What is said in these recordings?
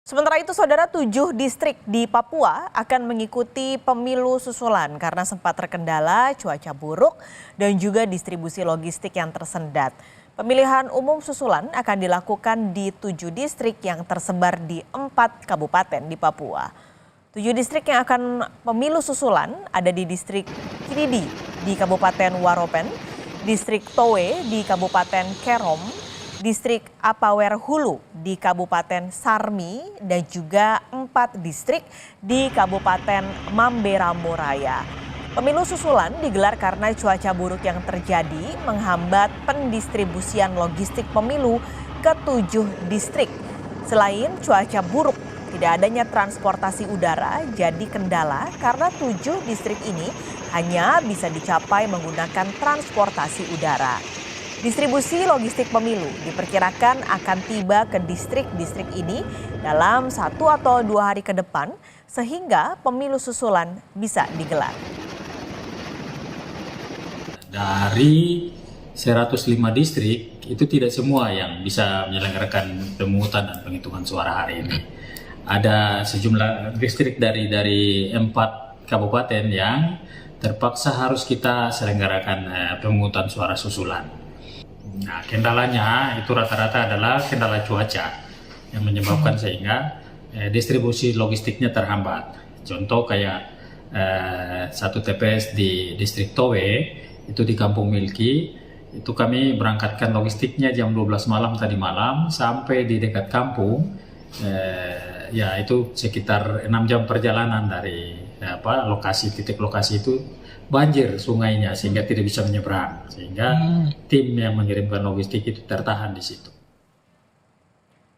Sementara itu, saudara, 7 distrik di Papua akan mengikuti pemilu susulan karena sempat terkendala cuaca buruk dan juga distribusi logistik yang tersendat. Pemilihan umum susulan akan dilakukan di 7 distrik yang tersebar di 4 kabupaten di Papua. 7 distrik yang akan pemilu susulan ada di distrik Kididi di Kabupaten Waropen, distrik Towe di Kabupaten Kerom, distrik Apawer Hulu di Kabupaten Sarmi, dan juga 4 distrik di Kabupaten Mamberamo Raya. Pemilu susulan digelar karena cuaca buruk yang terjadi menghambat pendistribusian logistik pemilu ke 7 distrik. Selain cuaca buruk, tidak adanya transportasi udara jadi kendala karena 7 distrik ini hanya bisa dicapai menggunakan transportasi udara. Distribusi logistik pemilu diperkirakan akan tiba ke distrik-distrik ini dalam 1 atau 2 hari ke depan sehingga pemilu susulan bisa digelar. Dari 105 distrik itu tidak semua yang bisa menyelenggarakan pemungutan dan penghitungan suara hari ini. Ada sejumlah distrik dari 4 kabupaten yang terpaksa harus kita selenggarakan pemungutan suara susulan. Nah, kendalanya itu rata-rata adalah kendala cuaca yang menyebabkan sehingga distribusi logistiknya terhambat. Contoh kayak satu TPS di distrik Towe itu di Kampung Milki, itu kami berangkatkan logistiknya jam 12 malam tadi malam sampai di dekat kampung. Ya itu sekitar 6 jam perjalanan dari titik lokasi itu banjir sungainya sehingga tidak bisa menyeberang, sehingga tim yang mengirimkan logistik itu tertahan di situ.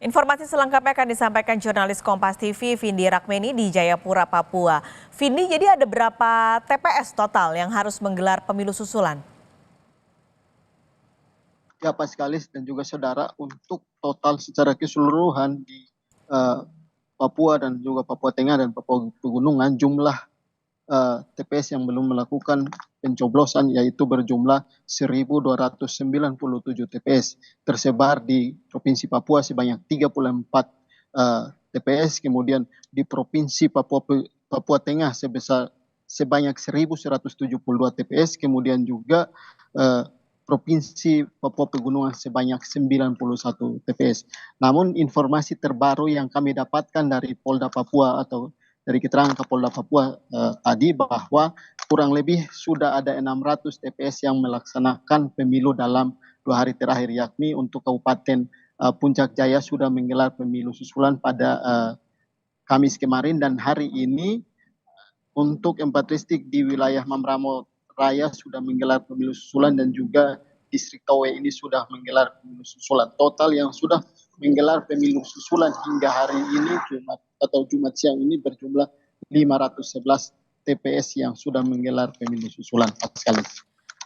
Informasi selengkapnya akan disampaikan jurnalis Kompas TV Vindi Rakmeni di Jayapura, Papua. Vindi, jadi ada berapa TPS total yang harus menggelar pemilu susulan? Ya, Pak Skalis dan juga saudara, untuk total secara keseluruhan di Papua dan juga Papua Tengah dan Papua Pegunungan, jumlah TPS yang belum melakukan pencoblosan yaitu berjumlah 1.297 TPS tersebar di Provinsi Papua sebanyak 34 TPS, kemudian di Provinsi Papua Tengah sebanyak 1.172 TPS, kemudian juga Provinsi Papua Pegunungan sebanyak 91 TPS. Namun informasi terbaru yang kami dapatkan dari Polda Papua atau dari keterangan Kapolda Papua tadi bahwa kurang lebih sudah ada 600 TPS yang melaksanakan pemilu dalam 2 hari terakhir, yakni untuk Kabupaten Puncak Jaya sudah menggelar pemilu susulan pada Kamis kemarin, dan hari ini untuk 4 distrik di wilayah Mamberamo Raya sudah menggelar pemilu susulan, dan juga distrik Towe ini sudah menggelar pemilu susulan. Total yang sudah menggelar pemilu susulan hingga hari ini Jumat siang ini berjumlah 511 TPS yang sudah menggelar pemilu susulan. Sekali.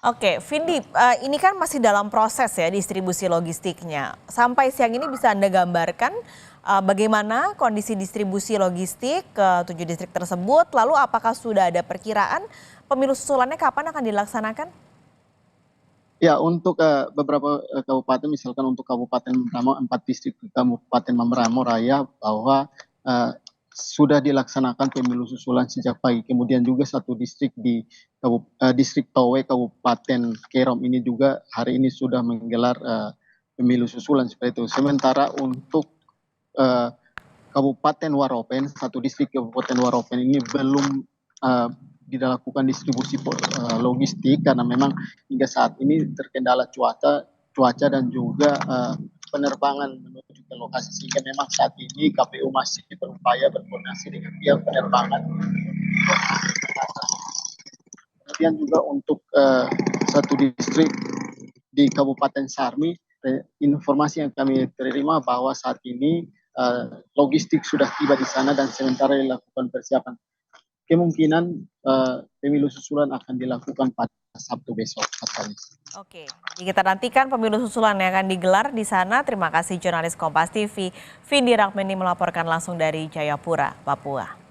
Oke, Vindi, ini kan masih dalam proses ya distribusi logistiknya. Sampai siang ini bisa Anda gambarkan bagaimana kondisi distribusi logistik ke 7 distrik tersebut, lalu apakah sudah ada perkiraan pemilu susulannya kapan akan dilaksanakan? Ya, untuk beberapa kabupaten, misalkan untuk Kabupaten Mamberamo, 4 distrik Kabupaten Mamberamo Raya bahwa sudah dilaksanakan pemilu susulan sejak pagi. Kemudian juga 1 distrik di distrik Towe Kabupaten Kerom ini juga hari ini sudah menggelar pemilu susulan seperti itu. Sementara untuk Kabupaten Waropen, 1 distrik Kabupaten Waropen ini belum dilakukan distribusi logistik karena memang hingga saat ini terkendala cuaca dan juga penerbangan menuju ke lokasi, sehingga memang saat ini KPU masih berupaya berkoordinasi dengan pihak penerbangan. Kemudian juga untuk 1 distrik di Kabupaten Sarmi, informasi yang kami terima bahwa saat ini logistik sudah tiba di sana dan sementara dilakukan persiapan. Kemungkinan pemilu susulan akan dilakukan pada Sabtu besok. Oke, jadi kita nantikan pemilu susulan yang akan digelar di sana. Terima kasih jurnalis Kompas TV Vindi Rakmeni melaporkan langsung dari Jayapura, Papua.